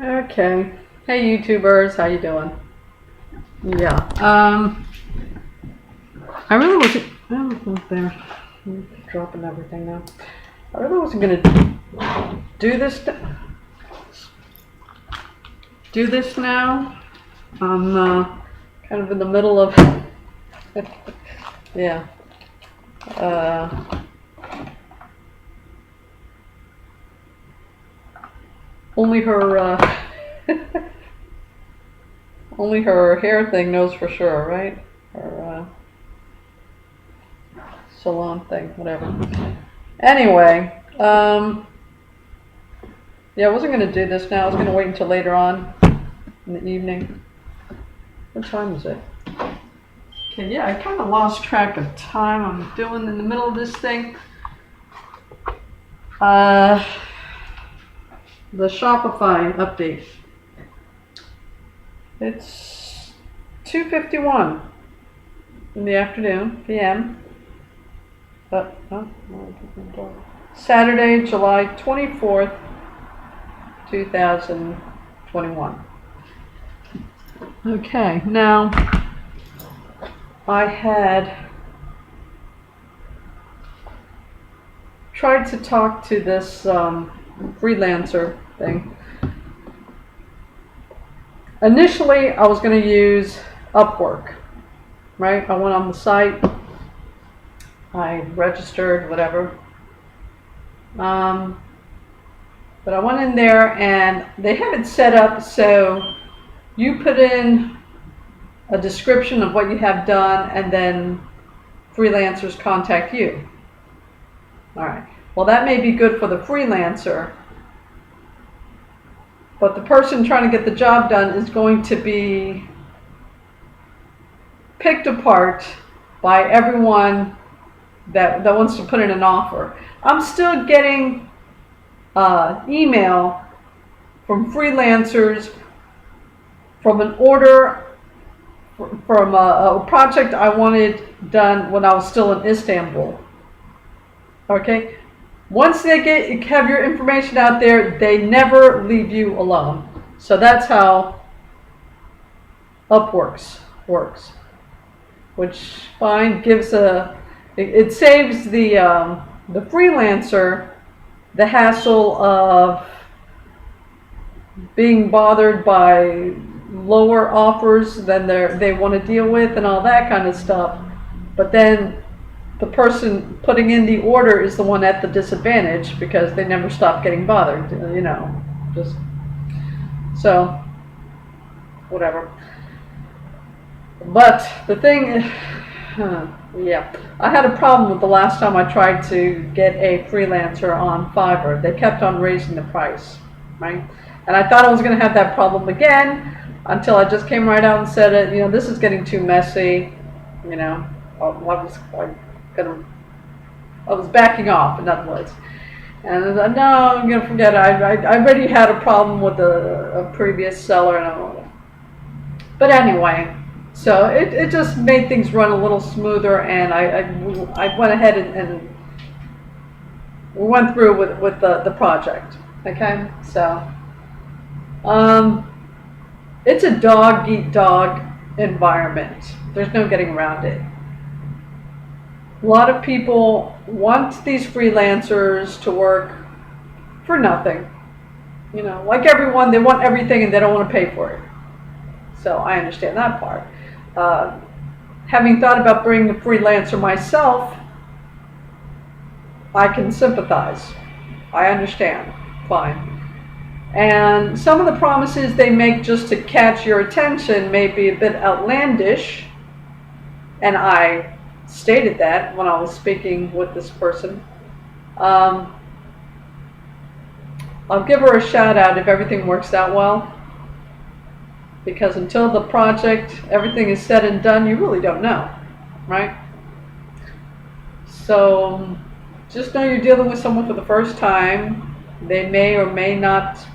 Okay. Hey YouTubers, how you doing? Yeah. I really wasn't. Oh, there. I'm dropping everything now. I really wasn't gonna do this. Do this now. I'm kind of in the middle of. Yeah. Uh, only her. Only her hair thing knows for sure, right? Her salon thing, whatever. Anyway, yeah, I wasn't going to do this now. I was going to wait until later on in the evening. What time is it? Okay, yeah, I kind of lost track of time. I'm doing in the middle of this thing. The Shopify update. It's 2:51 in the afternoon, p.m. Saturday, July 24th, 2021. Okay, now I had tried to talk to this freelancer thing. Initially, I was going to use Upwork, right? I went on the site, I registered, whatever. But I went in there and they have it set up so you put in a description of what you have done and then freelancers contact you. All right. Well, that may be good for the freelancer, but the person trying to get the job done is going to be picked apart by everyone that wants to put in an offer. I'm still getting email from freelancers from an order from a project I wanted done when I was still in Istanbul. Okay? Once they have your information out there, they never leave you alone. So that's how Upworks works. Which fine gives it saves the freelancer the hassle of being bothered by lower offers than they want to deal with and all that kind of stuff. But then the person putting in the order is the one at the disadvantage because they never stop getting bothered, just so whatever. But the thing, yeah, I had a problem with the last time I tried to get a freelancer on Fiverr. They kept on raising the price, right? And I thought I was going to have that problem again until I just came right out and said it. This is getting too messy. I was backing off, in other words. And no, I'm going to forget it. I already had a problem with a previous seller, and I don't know. But anyway, so it just made things run a little smoother, and I went ahead and we went through with the project. Okay, so it's a dog eat dog environment. There's no getting around it. A lot of people want these freelancers to work for nothing. Like everyone, they want everything and they don't want to pay for it. So I understand that part. Having thought about bringing a freelancer myself, I can sympathize. I understand. Fine. And some of the promises they make just to catch your attention may be a bit outlandish. And I stated that when I was speaking with this person. I'll give her a shout out if everything works out well. Because until the project, everything is said and done, you really don't know, right? So just know you're dealing with someone for the first time. They may or may not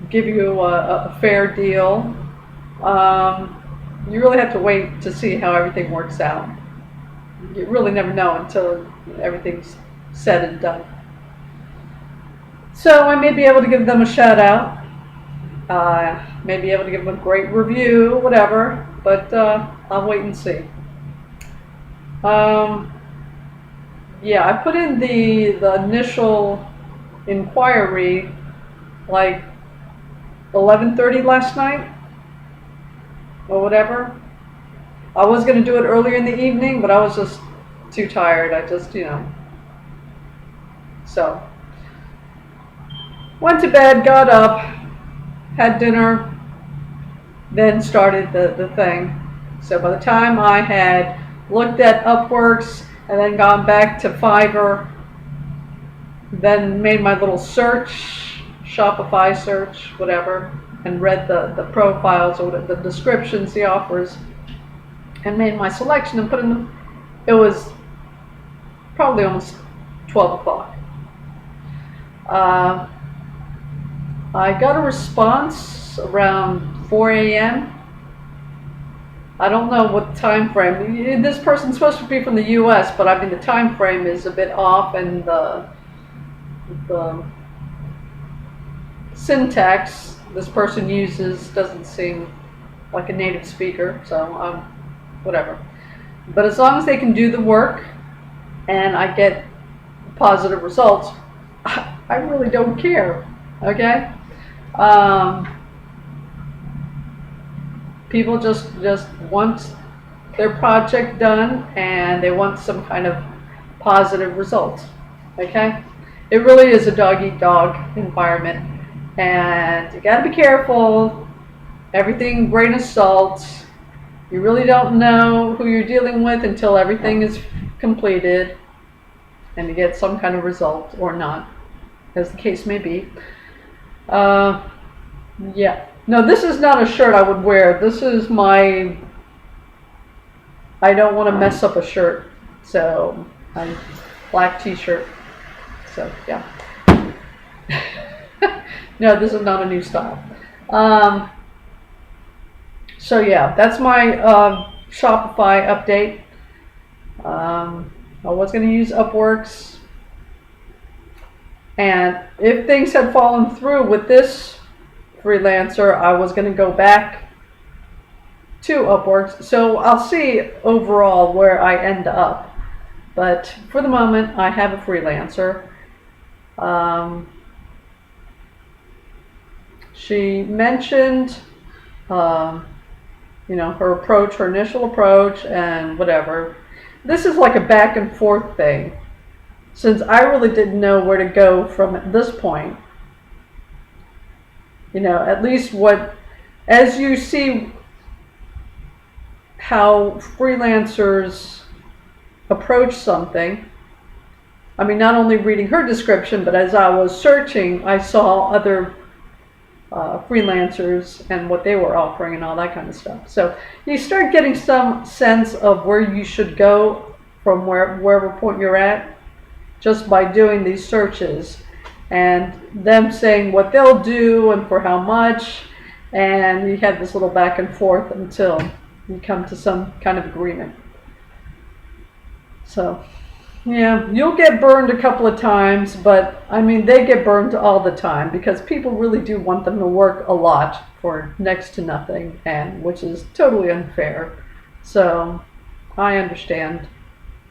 give you a fair deal. You really have to wait to see how everything works out. You really never know until everything's said and done. So I may be able to give them a shout out. May be able to give them a great review, whatever. But I'll wait and see. Um, yeah, I put in the initial inquiry like 11:30 last night or whatever. I was gonna do it earlier in the evening, but I was just too tired. I just, so went to bed, got up, had dinner, then started the thing. So by the time I had looked at Upworks and then gone back to Fiverr, then made my little search, Shopify search, whatever, and read the profiles or the descriptions, the offers, and made my selection and put in them. It was probably almost 12 o'clock. I got a response around 4 a.m. I don't know what time frame. This person's supposed to be from the U.S., but I mean the time frame is a bit off, and the syntax this person uses doesn't seem like a native speaker. So whatever. But as long as they can do the work and I get positive results, I really don't care. Okay. People just want their project done and they want some kind of positive results. Okay? It really is a dog-eat-dog environment, and you got to be careful. Everything grain of salt. You really don't know who you're dealing with until everything is completed and you get some kind of result or not, as the case may be. Yeah. No, this is not a shirt I would wear. This is my, I don't want to mess up a shirt. So, black t-shirt. So, yeah. No, this is not a new style. So, yeah, that's my Shopify update. I was going to use Upworks. And if things had fallen through with this freelancer, I was going to go back to Upworks. So I'll see overall where I end up. But for the moment, I have a freelancer. She mentioned, her approach, her initial approach, and whatever. This is like a back and forth thing, since I really didn't know where to go from at this point. At least as you see how freelancers approach something, I mean, not only reading her description, but as I was searching, I saw other freelancers and what they were offering and all that kind of stuff. So you start getting some sense of where you should go from wherever point you're at just by doing these searches and them saying what they'll do and for how much, and you have this little back and forth until you come to some kind of agreement. So yeah, you'll get burned a couple of times, but I mean, they get burned all the time because people really do want them to work a lot for next to nothing, and which is totally unfair. So I understand,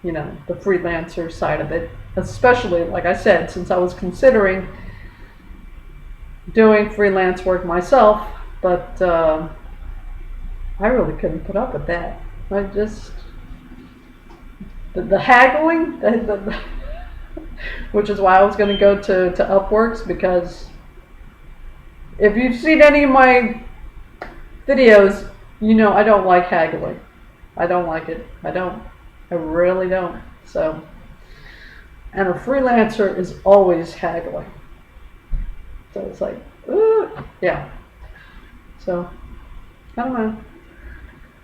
the freelancer side of it, especially, like I said, since I was considering doing freelance work myself, but I really couldn't put up with that. I just, the haggling, which is why I was going to go to Upworks, because if you've seen any of my videos, I don't like haggling. I don't like it. I really don't. So, and a freelancer is always haggling. So it's like, ooh, yeah. So, I don't know.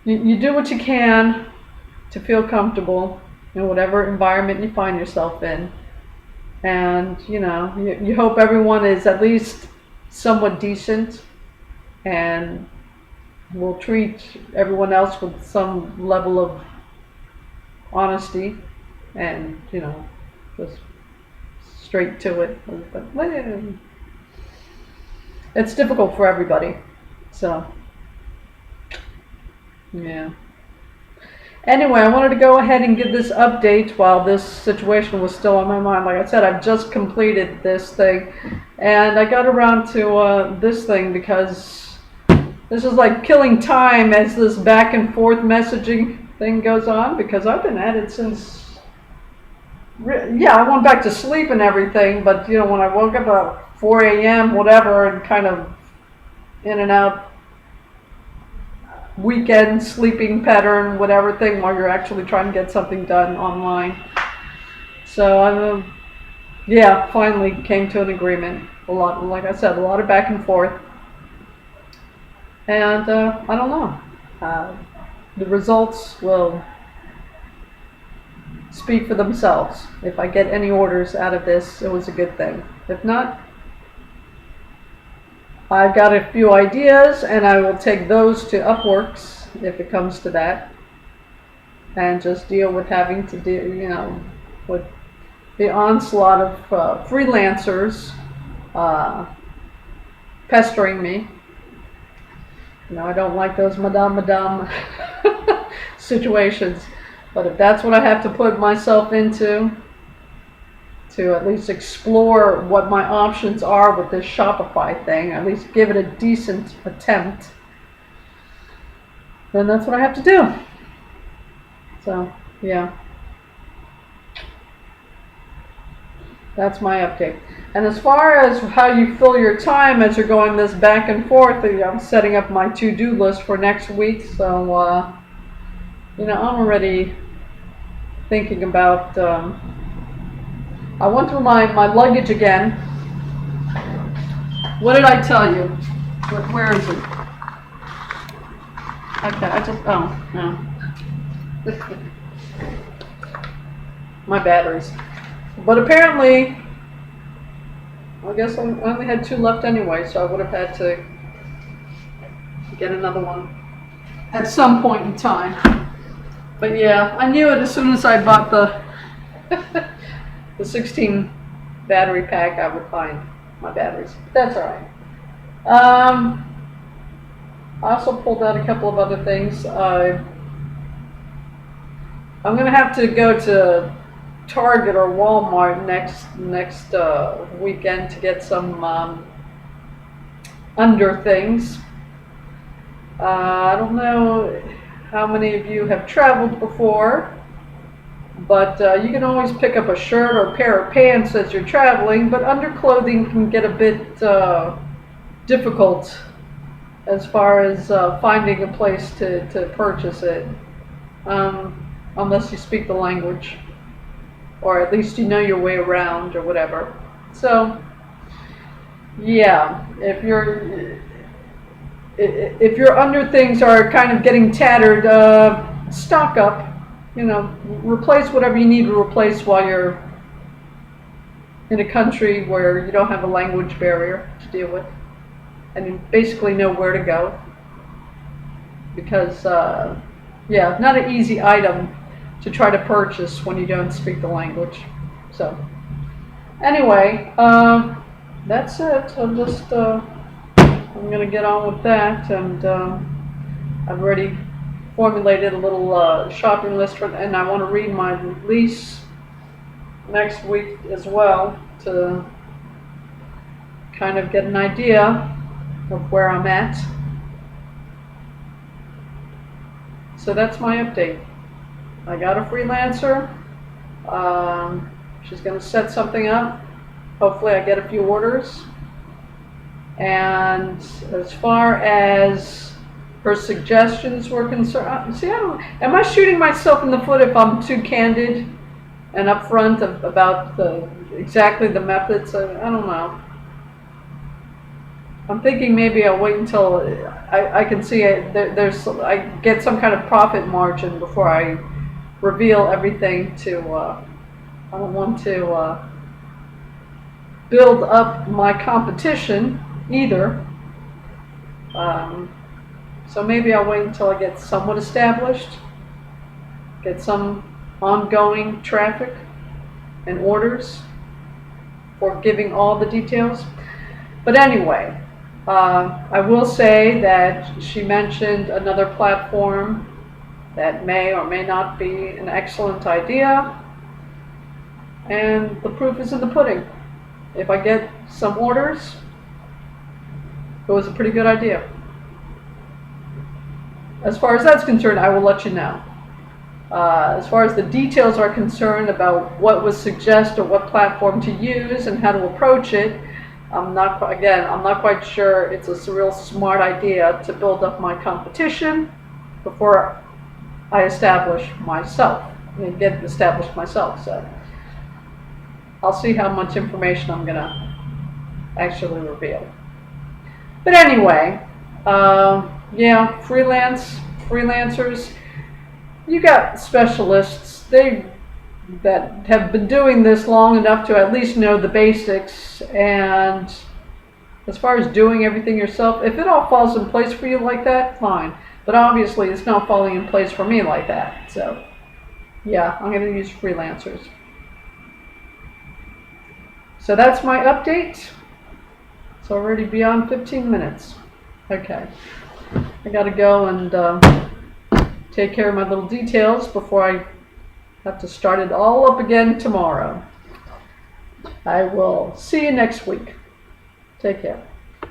You do what you can to feel comfortable in whatever environment you find yourself in. And, you hope everyone is at least somewhat decent and will treat everyone else with some level of honesty and, just straight to it. But it's difficult for everybody. So, yeah. Anyway, I wanted to go ahead and give this update while this situation was still on my mind. Like I said, I've just completed this thing, and I got around to this thing because this is like killing time as this back and forth messaging thing goes on, because I've been at it since, yeah, I went back to sleep and everything, but you know, when I woke up at 4 a.m., whatever, and kind of in and out weekend sleeping pattern, whatever thing, while you're actually trying to get something done online. So yeah, finally came to an agreement. A lot, like I said, a lot of back and forth, and I don't know. The results will speak for themselves. If I get any orders out of this, it was a good thing. If not, I've got a few ideas, and I will take those to Upworks if it comes to that, and just deal with having to do, you know, with the onslaught of freelancers pestering me. You know, I don't like those madame situations, but if that's what I have to put myself into, to at least explore what my options are with this Shopify thing, at least give it a decent attempt, then that's what I have to do. So, yeah. That's my update. And as far as how you fill your time as you're going this back and forth, I'm setting up my to-do list for next week. So, you know, I'm already thinking about... I went through my luggage again. What did I tell you? Where is it? Okay, oh, no. My batteries. But apparently, I guess I only had 2 left anyway, so I would have had to get another one at some point in time. But yeah, I knew it as soon as I bought the the 16 battery pack, I would find my batteries. That's alright. I also pulled out a couple of other things. I'm going to have to go to Target or Walmart next weekend to get some under things. I don't know how many of you have traveled before, but you can always pick up a shirt or a pair of pants as you're traveling, but underclothing can get a bit difficult as far as finding a place to purchase it, unless you speak the language, or at least you know your way around or whatever. So, yeah, if your under things are kind of getting tattered, stock up. You know, replace whatever you need to replace while you're in a country where you don't have a language barrier to deal with, and you basically know where to go. Because, yeah, not an easy item to try to purchase when you don't speak the language. So, anyway, that's it. I'm going to get on with that, and I've already formulated a little shopping list and I want to read my lease next week as well to kind of get an idea of where I'm at. So that's my update. I got a freelancer. She's going to set something up. Hopefully I get a few orders. And as far as her suggestions were concerned, see, am I shooting myself in the foot if I'm too candid and upfront about exactly the methods? I don't know. I'm thinking maybe I'll wait until I can see I get some kind of profit margin before I reveal everything to. I don't want to build up my competition either. So maybe I'll wait until I get somewhat established, get some ongoing traffic and orders, for giving all the details. But anyway, I will say that she mentioned another platform that may or may not be an excellent idea, and the proof is in the pudding. If I get some orders, it was a pretty good idea. As far as that's concerned, I will let you know. As far as the details are concerned about what was suggested, or what platform to use and how to approach it, I'm not quite sure it's a real smart idea to build up my competition before I establish myself and get established myself. So I'll see how much information I'm gonna actually reveal. But anyway, yeah, freelancers, you got specialists that have been doing this long enough to at least know the basics, and as far as doing everything yourself, if it all falls in place for you like that, fine. But obviously it's not falling in place for me like that. So yeah, I'm going to use freelancers. So that's my update. It's already beyond 15 minutes. Okay, I got to go and take care of my little details before I have to start it all up again tomorrow. I will see you next week. Take care.